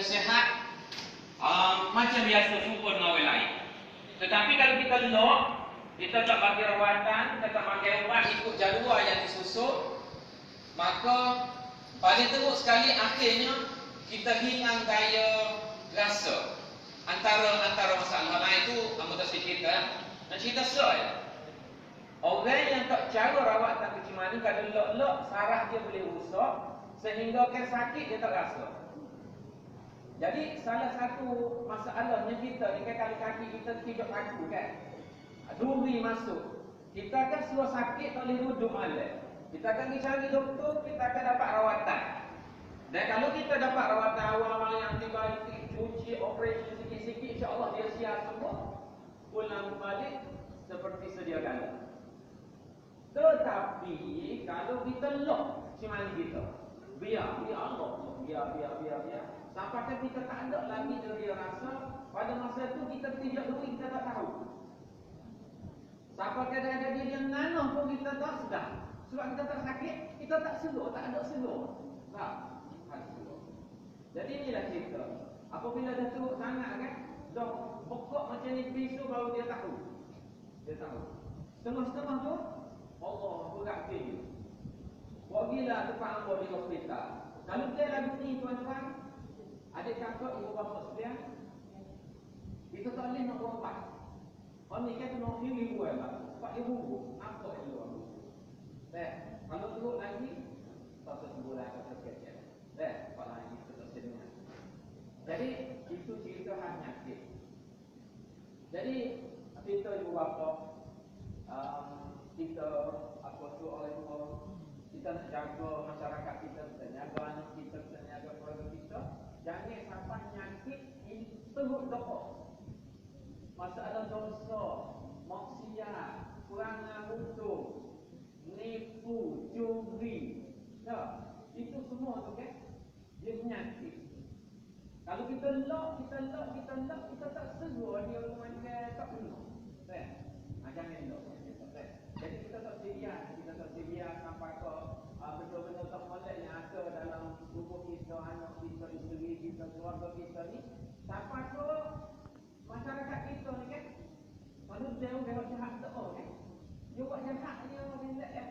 sihat, macam biasa syukur dengan orang lain. Tetapi kalau kita lock, kita tak bagi rawatan, kita tak bagi ubat ikut jadual yang disusun, maka paling teruk sekali akhirnya kita hilang daya rasa. Antara masalah lain itu anggota cerita. Nak cerita soal. Orang yang tak cara rawatan kecil mani, kalau lok-lok saraf dia boleh rosak sehingga kan sakit dia tak rasa. Jadi salah satu masalahnya kita ni kan, kalau kaki kita tidak kaku kan, duri masuk, kita akan suruh sakit tak boleh duduk malam. Kita akan pergi cari doktor, kita akan dapat rawatan. Dan kalau kita dapat rawatan awal-awal yang antibiotik, cuci, operasi sikit-sikit, insya-Allah dia sihat semua, pulang balik seperti sedia kala. Tetapi kalau kita lock cimani kita, biar Allah, biar. Sampai kan kita tak ada lagi dia rasa, pada masa tu kita tidak duit, kita tak tahu. Sampai kadang-kadang dia yang nanah pun kita tak sedar. Sebab kita tak sakit, kita tak seluruh, tak ada seluruh. Tak seluruh. Jadi inilah cerita. Apabila dah teruk sangat kan, dah pokok macam ni pisau baru dia tahu. Dia tahu. Setengah-setengah tu, Allah berat dia. Pergilah tempat hamba di hospital. Kalau dia lagu ni tuan-tuan, adik kakak, ibu bapa sekalian, kita tak boleh nak berubat. Orang ni kata nak pilih buat lah. Pak ibu, apa ibu aku? Kalau teruk lagi, tak sebulan atau sekian. Pak lagi tetap senyum. Jadi, itu cerita hanya sikit. Jadi, cerita ibu bapa, kita apa tu oleh Allah, kita nak jaga masyarakat kita, kita jaga anak kita, kita jaga keluarga kita. Jangan sampai nyakit ini teruk doa. Masalah dosa, maksiat, kurangan mutu, nipu, curi, itu semua tu kan, dia penyakit. Kalau kita lock, kita tak segur dia macam tak penuh. Jangan lock. Jadi kita tak sedia sampai ke betul-betul tak molek yang ada dalam tubuh kita, anak kita, isteri kita, keluarga kita ni, sampai ke masyarakat kita ni kan. Kalau dia buat jahat tak kan. Dia buat jahat dia relax kan.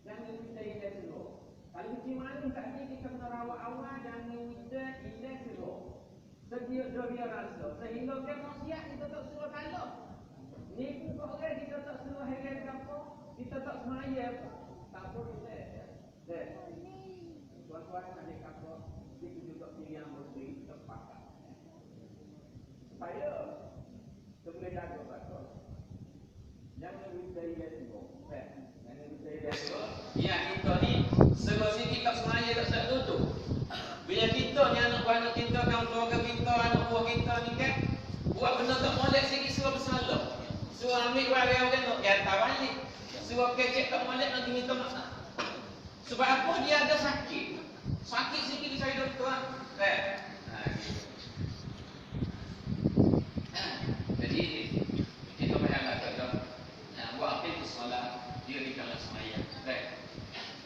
Jangan kita relax dulu. Kalau kita manis tadi kita kena rawat awal, jangan kita relax dulu. Sedia dia rasa. Sehingga kan maksiat kita tak suruh kalah. Nipu kau orang kita tak suruh heran apa, kita tak semaya apa. Tak boleh tuan-tuan adik kakak, itu juga pilihan bersih terpakat. Supaya kita boleh jaga kakak. Jangan kita ilahi semua. Jangan kita ilahi semua. Ya, kita ni selesai kita semaya tak sedar duduk. Bila kita ni anak-anak kita, keluarga kita, anak buah kita ni kan, buat benda tak molek sikit suruh bersalah. Suruh ambil barang orang nak jatah balik. Suruh kecek tak molek nanti minta maaf. Sebab apa? Dia ada sakit. Sakit sikit di saya doktor. Jadi kita banyak kata buat apa itu solat dirikanlah semaya.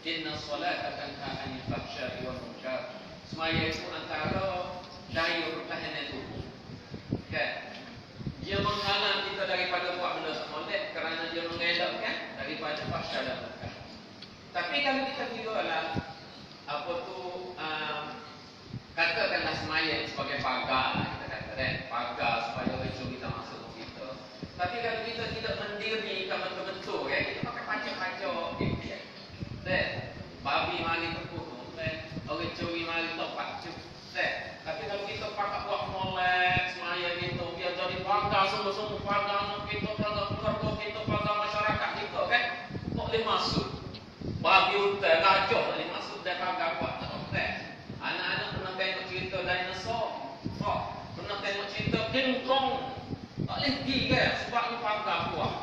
Inna solata tanha anil fahsya'i wal munkar. Semaya itu antara daya pertahanan tubuh. Dia menghalang kita daripada buat benda tak molek kerana dia mengelakkan daripada fahsya dan munkar. Tapi kalau kita kiralah apa tu, katakanlah semaya sebagai pagar, kita kata pagar supaya orang curi tak masuk kita. Tapi kalau kita tidak mendirikan betul-betul kita pakai pacak-pacak babi mari tepuh orang curi mari topak tapi kalau kita pakai buat molek semaya gitu, biar jadi pagar semua pagar anak kita, pagar keluarga kita, pagar masyarakat kita kan, tak boleh masuk. Babi hutan, gajah tak boleh masuk dan pagar buat tak boleh. Anak-anak pernah tengok cerita dinosaur, pernah tengok cerita King Kong, tak boleh pergi kan, sebab ni pagar buat.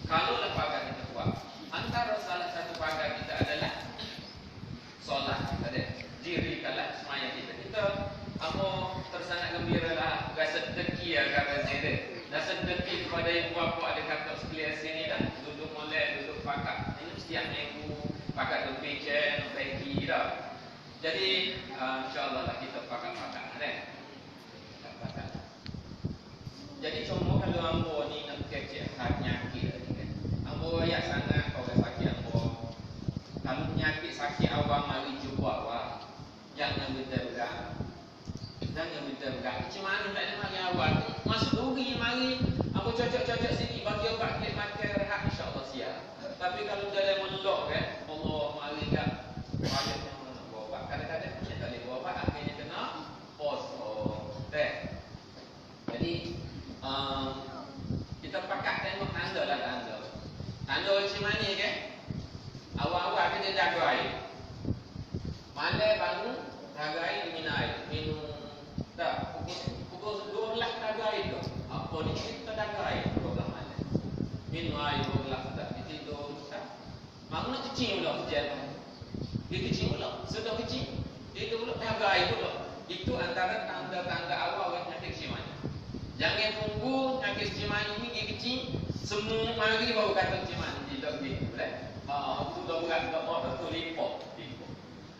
Kalau lah pagar kita buat, antara salah satu pagar kita adalah solat kita dirikanlah semaya kita. Kita tersangat gembira lah, rasa deki agak rasa deki kepada ibu bapa ada kakak sekalian sini dah duduk molek, duduk pakat. Ini setiap minggu pakat duduk pecah, pergi dah. Jadi insya-Allah lah kita pakat-pakat kecil mana tak ada mari awal tu. Masuk duri mari aku cocok-cocok sikit bagi obat klik makan rehat insya-Allah siap. Tapi kalau dalam melok kan, Allah mari kat banyak yang nak buat obat. Kadang-kadang kita tak boleh buat obat akhirnya kena pause. Jadi kita pakat tengok tanda lah tanda. Tanda macam mana ke? Awal-awal kita jaga air. Malam bangun jaga air minum air. Minum tak pukul 12 jaga air tu. Apa ni kita jaga air 12 malam. Minum air 12 tak tidur tak. Bangun nak kecil pula hujan. Dia kecil pula. Sudah kecil. Dia tu pula jaga air pula. Itu antara tanda-tanda awal penyakit cimani. Jangan tunggu penyakit cimani ni dia kecil. Semua mari baru kata cimani. Tidak begitu. Itu dah berat. Tak mau betul lipat.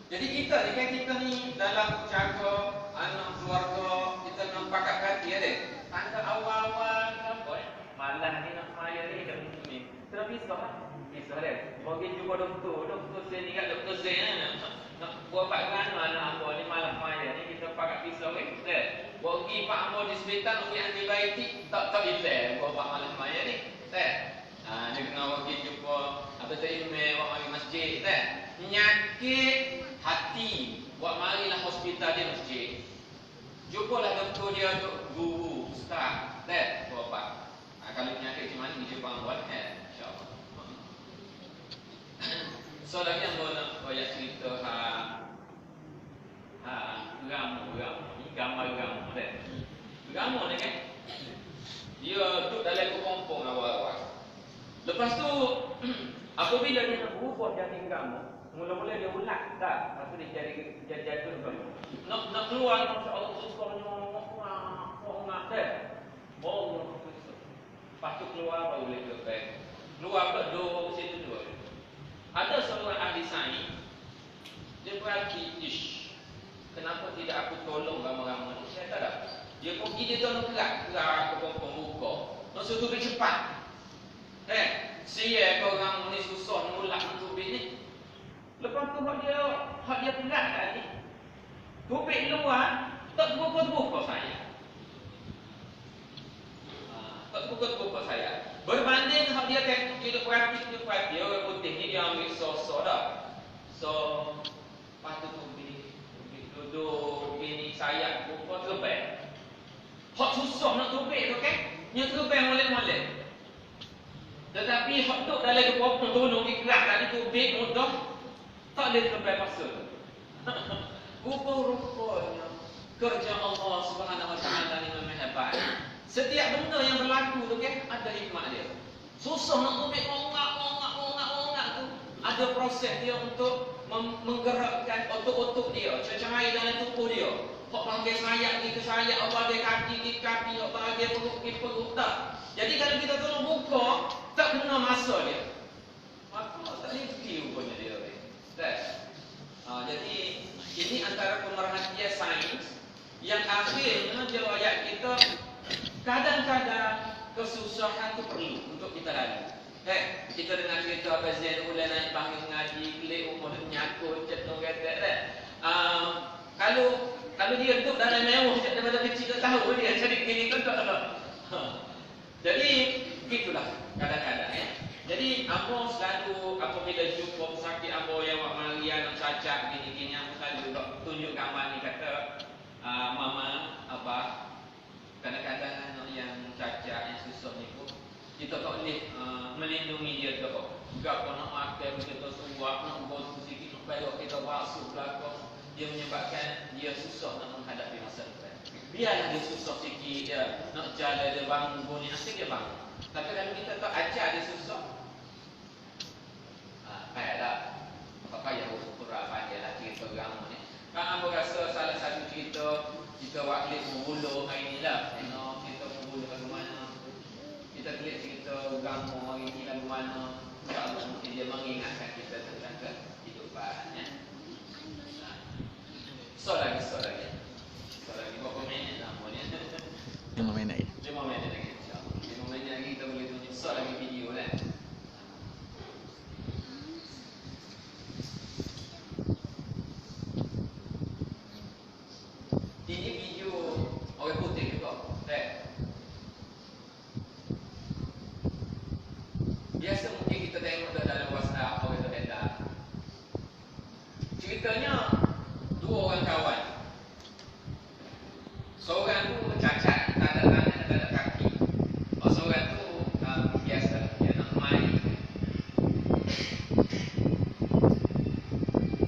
Jadi kita ni kan kita ni dalam jaga anak keluarga kita nampak kat hati ada. Tanda awal-awal apa malam ni nak maya ni kat ni. Terus pisah lah. Pisah dia. Bagi jumpa doktor saya ni kat doktor saya nak buat pak kerana anak apa ni malam maya ni kita pakai pisau ni. Bagi pak ambo di hospital nak beri antibiotik tak hilang buat pak malam maya ni. Dia kena bagi jumpa apa tu email buat mari masjid penyakit hati buat marilah hospital dia masjid. Jumpalah doktor dia untuk guru ustaz buat apa. Kalau penyakit macam mana dia jumpa buat insya-Allah. So lagi yang nak banyak cerita ramu ni gambar ramu ramu ni kan dia duduk dalam kompong awal-awal. Lepas tu apabila dia nak berubah jadi ramu, mula-mula dia ulat tak, lepas tu dia jadi jatuh nak keluar masya-Allah susahnya ngak dah. Lepas tu keluar baru boleh keluar. Keluar pula dua situ dua. Ada seorang ahli sains dia berarti kenapa tidak aku tolong ramai-ramai ni? Saya tak ada. Dia pergi dia tolong kerak ke kompong buka. Nak suruh tubik cepat. Sia kau orang ni susah nolak tubik ni. Lepas tu hak dia kerak tadi. Tubik luar tak terbuka saya. Tak terbuka saya. Berbanding hak dia tengok kita perhati orang putih ni dia ambil sosok dah. So patut tubik duduk ini sayap buka terbang. Hak susah nak tubik tu kan? Nya terbang molek-molek. Tetapi hak duduk dalam kepopong tolong dikerak tadi tubik mudah tak boleh terbang pasal. Rupa-rupanya kerja Allah Subhanahu Wa Taala ni memang hebat. Setiap benda yang berlaku tu kan ada hikmah dia. Susah nak tubik ongak tu ada proses dia untuk menggerakkan otot-otot dia, cecair dalam tubuh dia. Hak panggil sayap ni ke sayap, apa dia kaki di kaki, hak panggil perut di perut tak. Jadi kalau kita tolong buka, tak kena masa dia. Maka tak ngerti rupanya dia. Jadi ini antara pemerhatian sains yang akhirnya dia ayat kita kadang-kadang kesusahan itu perlu untuk kita lalui. Kita dengar cerita Abang Zain Ulan naik panggil ngaji, klik umur dia menyakut, cetung kata kalau dia duduk dalam mewah daripada kecil tak tahu dia jadi gini kan tak tahu. Jadi itulah kadang-kadang Jadi ambo selalu apabila jumpa pesakit ambo yang wak Maria nak cacat gini-gini ambo selalu tunjuk gambar ni kata mama abah kadang-kadang anak yang cacat yang susah ni pun kita tak boleh melindungi dia tu. Gak nak makan kita suap nak buat sikit nak bayar kita basuh belakang dia menyebabkan dia susah nak menghadapi masa depan. Biarlah dia susah sikit dia nak jalan dia bangun bunyi asyik dia bangun. Tapi kalau kita tak ajar dia susah payahlah. Tak payah ukur apa dia lah cerita agama ni. Kan ambo rasa salah satu cerita kita wakil berbulu hari ni lah. Kita berbulu lagu mana. Kita klik cerita agama hari ni lagu mana. InsyaAllah mungkin dia mengingatkan kita tentang kehidupan. So lagi. Berapa minit lah ambo ni? 5 minit. 5 minit lagi insyaAllah. 5 minit lagi kita boleh tunjuk so lagi video lah. Ini video orang Seorang tu cacat, tak ada tangan, tak ada kaki. Seorang tu biasa, dia nak main.